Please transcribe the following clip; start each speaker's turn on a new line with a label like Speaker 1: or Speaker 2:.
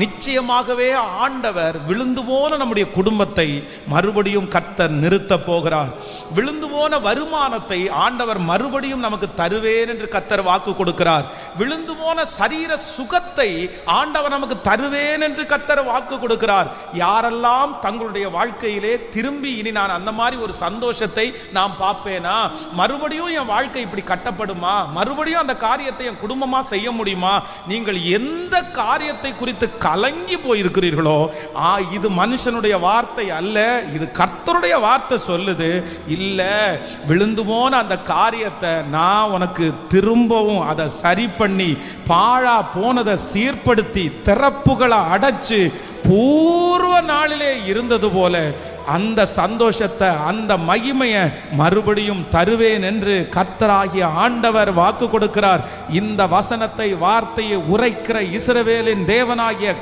Speaker 1: நிச்சயமாகவே ஆண்டவர் விழுந்து போன நம்முடைய குடும்பத்தை மறுபடியும் கர்த்தர் நிறுத்த போகிறார். விழுந்து போன வருமானத்தை ஆண்டவர் மறுபடியும் நமக்கு தருவேன் என்று கர்த்தர் வாக்கு கொடுக்கிறார். விழுந்து போன சரீர சுகத்தை ஆண்டவர் நமக்கு தருவேன் என்று கர்த்தர் வாக்கு கொடுக்கிறார். யாரெல்லாம் தங்களுடைய வாழ்க்கையிலே திரும்பி இனி நான் அந்த மாதிரி ஒரு சந்தோஷத்தை நாம் பார்ப்பேனா, மறுபடியும் என் வாழ்க்கை இப்படி கட்டப்படுமா, மறுபடியும் அந்த காரியத்தை என் குடும்பமா செய்ய முடியுமா, நீங்கள் எந்த காரியத்தை குறித்து கலங்கி போயிருக்கிறீர்களோ, இது மனுஷனுடைய வார்த்தை அல்ல, இது கர்த்தருடைய வார்த்தை சொல்லுது. இல்ல, விழுந்து போன அந்த காரியத்தை நான் உனக்கு திரும்பவும் அதை சரி பண்ணி பாழா போனதை சீர்படுத்தி திறப்புகளை அடைச்சு பூர்வ நாளிலே இருந்தது போல அந்த சந்தோஷத்தை அந்த மகிமையை மறுபடியும் தருவேன் என்று கர்த்தராகிய ஆண்டவர் வாக்கு கொடுக்கிறார். இந்த வசனத்தை வார்த்தையை உரைக்கிற இஸ்ரவேலின் தேவனாகிய